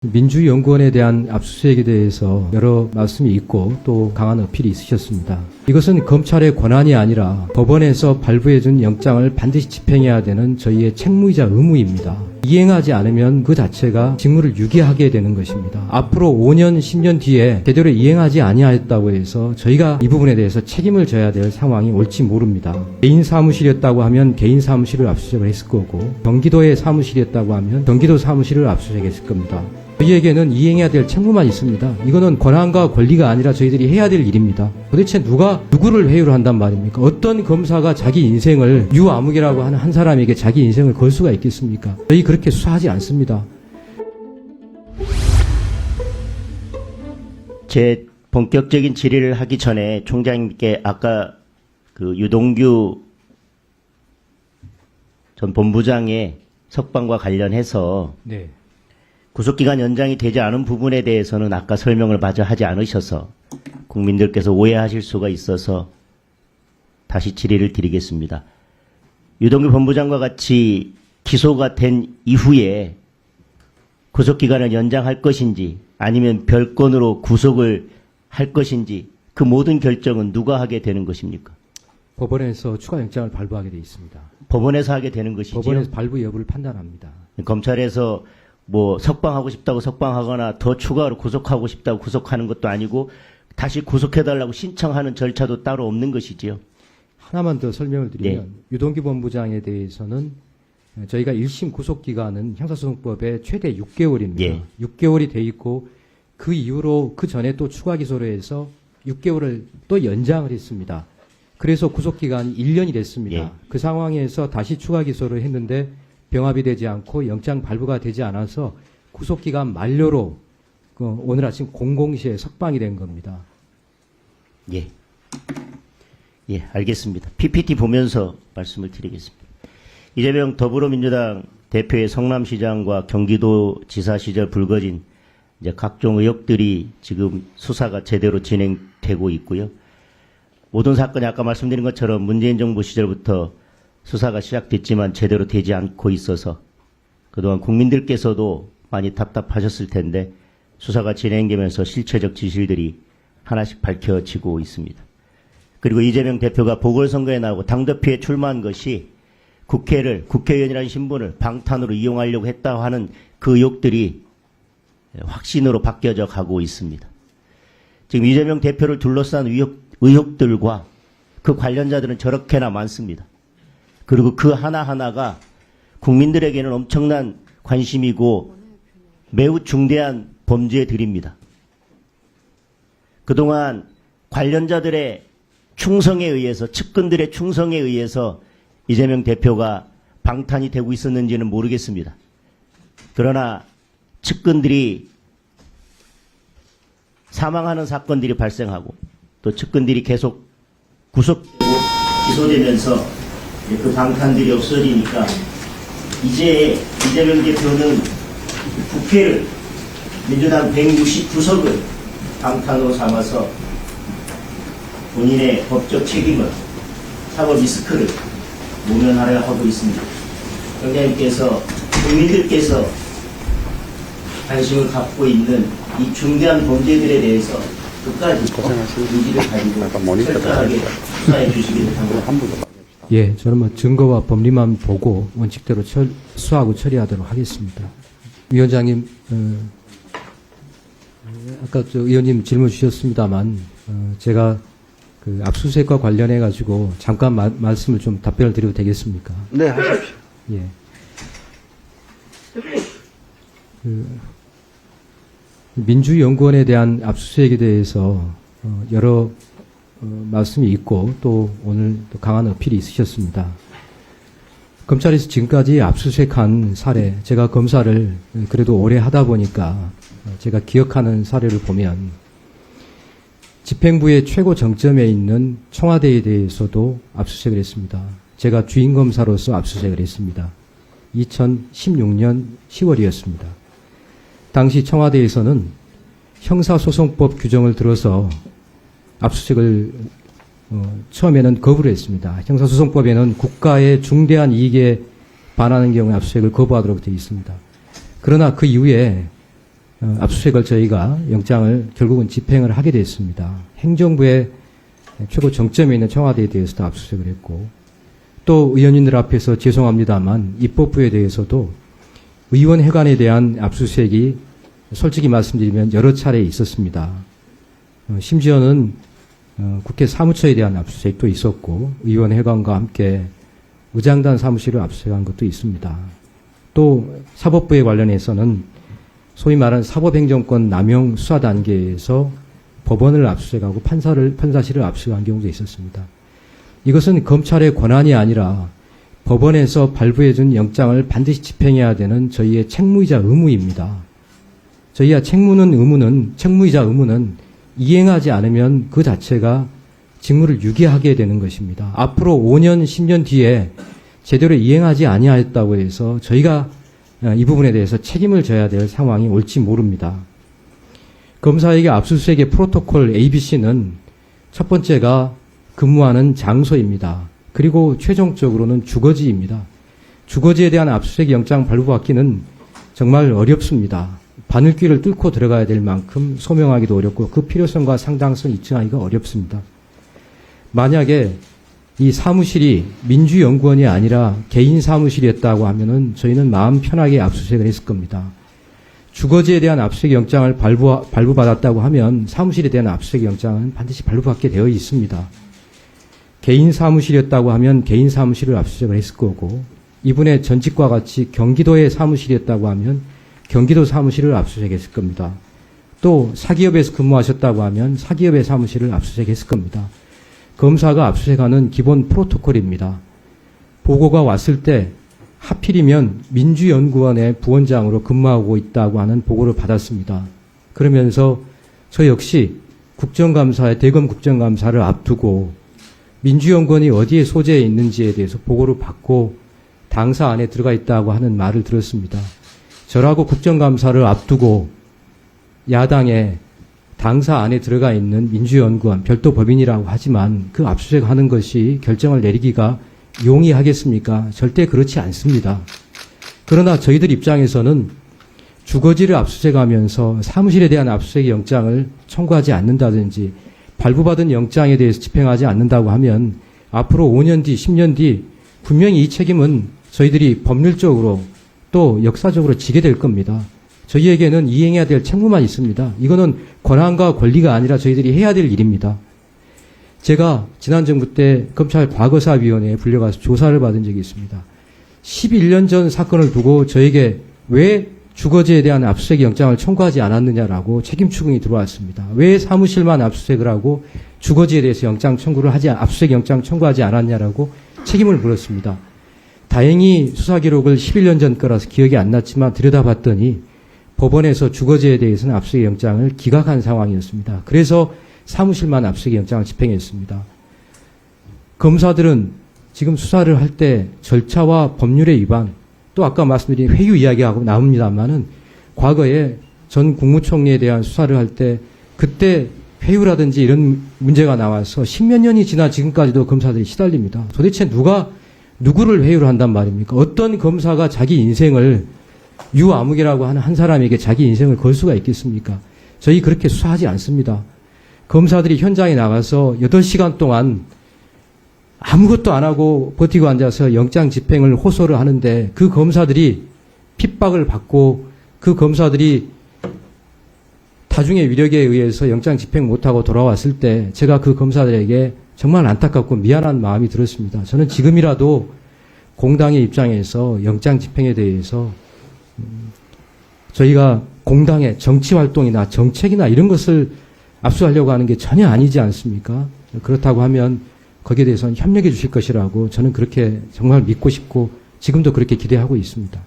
민주연구원에 대한 압수수색에 대해서 여러 말씀이 있고 또 강한 어필이 있으셨습니다. 이것은 검찰의 권한이 아니라 법원에서 발부해준 영장을 반드시 집행해야 되는 저희의 책무이자 의무입니다. 이행하지 않으면 그 자체가 직무를 유기하게 되는 것입니다. 앞으로 5년, 10년 뒤에 제대로 이행하지 아니하였다고 해서 저희가 이 부분에 대해서 책임을 져야 될 상황이 올지 모릅니다. 개인 사무실이었다고 하면 개인 사무실을 압수수색을 했을 거고, 경기도의 사무실이었다고 하면 경기도 사무실을 압수수색했을 겁니다. 저희에게는 이행해야 될 책무만 있습니다. 이거는 권한과 권리가 아니라 저희들이 해야 될 일입니다. 도대체 누구를 회유를 한단 말입니까? 어떤 검사가 자기 인생을 유아무개라고 하는 한 사람에게 자기 인생을 걸 수가 있겠습니까? 저희 그렇게 수사하지 않습니다. 제 본격적인 질의를 하기 전에 총장님께 아까 그 유동규 전 본부장의 석방과 관련해서 네. 구속기간 연장이 되지 않은 부분에 대해서는 아까 설명을 마저 하지 않으셔서 국민들께서 오해하실 수가 있어서 다시 질의를 드리겠습니다. 유동규 본부장과 같이 기소가 된 이후에 구속기간을 연장할 것인지 아니면 별건으로 구속을 할 것인지 그 모든 결정은 누가 하게 되는 것입니까? 법원에서 추가 영장을 발부하게 되어 있습니다. 법원에서 하게 되는 것이지요? 법원에서 발부 여부를 판단합니다. 검찰에서 뭐 석방하고 싶다고 석방하거나 더 추가로 구속하고 싶다고 구속하는 것도 아니고 다시 구속해달라고 신청하는 절차도 따로 없는 것이지요. 하나만 더 설명을 드리면 네. 유동규 본부장에 대해서는 저희가 1심 구속기간은 형사소송법의 최대 6개월입니다. 예. 6개월이 돼 있고 그 이후로 그 전에 또 추가 기소를 해서 6개월을 또 연장을 했습니다. 그래서 구속기간이 1년이 됐습니다. 예. 그 상황에서 다시 추가 기소를 했는데 병합이 되지 않고 영장 발부가 되지 않아서 구속기간 만료로 오늘 아침 00시에 석방이 된 겁니다. 예. 예, 알겠습니다. PPT 보면서 말씀을 드리겠습니다. 이재명 더불어민주당 대표의 성남시장과 경기도지사 시절 불거진 이제 각종 의혹들이 지금 수사가 제대로 진행되고 있고요. 모든 사건이 아까 말씀드린 것처럼 문재인 정부 시절부터 수사가 시작됐지만 제대로 되지 않고 있어서 그동안 국민들께서도 많이 답답하셨을 텐데 수사가 진행되면서 실체적 진실들이 하나씩 밝혀지고 있습니다. 그리고 이재명 대표가 보궐선거에 나오고 당대표에 출마한 것이 국회의원이라는 신분을 방탄으로 이용하려고 했다고 하는 그 의혹들이 확신으로 바뀌어져 가고 있습니다. 지금 이재명 대표를 둘러싼 의혹들과 그 관련자들은 저렇게나 많습니다. 그리고 그 하나하나가 국민들에게는 엄청난 관심이고 매우 중대한 범죄들입니다. 그동안 관련자들의 충성에 의해서, 측근들의 충성에 의해서 이재명 대표가 방탄이 되고 있었는지는 모르겠습니다. 그러나 측근들이 사망하는 사건들이 발생하고 또 측근들이 계속 구속되고 기소되면서 그 방탄들이 없어지니까 이제 이재명 대표는 국회를 민주당 169석을 방탄으로 삼아서 본인의 법적 책임을 사법 리스크를 모면하려 하고 있습니다. 총장님께서 국민들께서 관심을 갖고 있는 이 중대한 범죄들에 대해서 끝까지 의지를 가지고 철저하게 수사해 주시기를 당부합니다. 예, 저는 뭐 증거와 법리만 보고 원칙대로 수사하고 처리하도록 하겠습니다. 위원장님, 아까 의원님 질문 주셨습니다만, 제가 그 압수수색과 관련해 가지고 잠깐 말씀을 좀 답변을 드려도 되겠습니까? 네, 하십시오. 예. 민주연구원에 대한 압수수색에 대해서 여러 말씀이 있고 또 오늘 또 강한 어필이 있으셨습니다. 검찰에서 지금까지 압수수색한 사례, 제가 검사를 그래도 오래 하다 보니까 제가 기억하는 사례를 보면 집행부의 최고 정점에 있는 청와대에 대해서도 압수수색을 했습니다. 제가 주임검사로서 압수수색을 했습니다. 2016년 10월이었습니다. 당시 청와대에서는 형사소송법 규정을 들어서 압수수색을 처음에는 거부를 했습니다. 형사소송법에는 국가의 중대한 이익에 반하는 경우에 압수수색을 거부하도록 되어 있습니다. 그러나 그 이후에 압수수색을 저희가 영장을 결국은 집행을 하게 됐습니다. 행정부의 최고 정점에 있는 청와대에 대해서도 압수수색을 했고 또 의원님들 앞에서 죄송합니다만 입법부에 대해서도 의원회관에 대한 압수수색이 솔직히 말씀드리면 여러 차례 있었습니다. 심지어는 국회 사무처에 대한 압수수색도 있었고 의원회관과 함께 의장단 사무실을 압수수색한 것도 있습니다. 또 사법부에 관련해서는 소위 말하는 사법행정권 남용 수사 단계에서 법원을 압수수색하고 판사실을 압수수색한 경우도 있었습니다. 이것은 검찰의 권한이 아니라 법원에서 발부해준 영장을 반드시 집행해야 되는 저희의 책무이자 의무입니다. 저희야 책무이자 의무는 이행하지 않으면 그 자체가 직무를 유기하게 되는 것입니다. 앞으로 5년, 10년 뒤에 제대로 이행하지 아니하였다고 해서 저희가 이 부분에 대해서 책임을 져야 될 상황이 올지 모릅니다. 검사에게 압수수색의 프로토콜 ABC는 첫 번째가 근무하는 장소입니다. 그리고 최종적으로는 주거지입니다. 주거지에 대한 압수수색 영장 발부받기는 정말 어렵습니다. 바늘귀를 뚫고 들어가야 될 만큼 소명하기도 어렵고 그 필요성과 상당성 입증하기가 어렵습니다. 만약에 이 사무실이 민주연구원이 아니라 개인 사무실이었다고 하면은 저희는 마음 편하게 압수수색을 했을 겁니다. 주거지에 대한 압수수색 영장을 발부받았다고 하면 사무실에 대한 압수수색 영장은 반드시 발부받게 되어 있습니다. 개인 사무실이었다고 하면 개인 사무실을 압수수색을 했을 거고 이분의 전직과 같이 경기도의 사무실이었다고 하면 경기도 사무실을 압수수색했을 겁니다. 또 사기업에서 근무하셨다고 하면 사기업의 사무실을 압수수색했을 겁니다. 검사가 압수수색하는 기본 프로토콜입니다. 보고가 왔을 때 하필이면 민주연구원의 부원장으로 근무하고 있다고 하는 보고를 받았습니다. 그러면서 저 역시 대검 국정감사를 앞두고 민주연구원이 어디에 소재해 있는지에 대해서 보고를 받고 당사 안에 들어가 있다고 하는 말을 들었습니다. 저라고 국정감사를 앞두고 야당에 당사 안에 들어가 있는 민주연구원 별도 법인이라고 하지만 그 압수수색하는 것이 결정을 내리기가 용이하겠습니까? 절대 그렇지 않습니다. 그러나 저희들 입장에서는 주거지를 압수수색하면서 사무실에 대한 압수수색 영장을 청구하지 않는다든지 발부받은 영장에 대해서 집행하지 않는다고 하면 앞으로 5년 뒤, 10년 뒤 분명히 이 책임은 저희들이 법률적으로 또 역사적으로 지게 될 겁니다. 저희에게는 이행해야 될 책무만 있습니다. 이거는 권한과 권리가 아니라 저희들이 해야 될 일입니다. 제가 지난 정부 때 검찰 과거사위원회에 불려가서 조사를 받은 적이 있습니다. 11년 전 사건을 두고 저에게 왜 주거지에 대한 압수수색 영장을 청구하지 않았느냐라고 책임 추궁이 들어왔습니다. 왜 사무실만 압수수색을 하고 주거지에 대해서 압수수색 영장 청구하지 않았냐라고 책임을 물었습니다. 다행히 수사 기록을 11년 전 거라서 기억이 안 났지만 들여다봤더니 법원에서 주거지에 대해서는 압수수색 영장을 기각한 상황이었습니다. 그래서 사무실만 압수수색 영장을 집행했습니다. 검사들은 지금 수사를 할 때 절차와 법률의 위반, 또 아까 말씀드린 회유 이야기하고 나옵니다만은 과거에 전 국무총리에 대한 수사를 할 때 그때 회유라든지 이런 문제가 나와서 10몇 년이 지나 지금까지도 검사들이 시달립니다. 도대체 누구를 회유를 한단 말입니까? 어떤 검사가 자기 인생을 유아무개라고 하는 한 사람에게 자기 인생을 걸 수가 있겠습니까? 저희 그렇게 수사하지 않습니다. 검사들이 현장에 나가서 8시간 동안 아무것도 안 하고 버티고 앉아서 영장 집행을 호소를 하는데 그 검사들이 핍박을 받고 그 검사들이 타중의 위력에 의해서 영장 집행 못하고 돌아왔을 때 제가 그 검사들에게 정말 안타깝고 미안한 마음이 들었습니다. 저는 지금이라도 공당의 입장에서 영장 집행에 대해서 저희가 공당의 정치활동이나 정책이나 이런 것을 압수하려고 하는 게 전혀 아니지 않습니까? 그렇다고 하면 거기에 대해서는 협력해 주실 것이라고 저는 그렇게 정말 믿고 싶고 지금도 그렇게 기대하고 있습니다.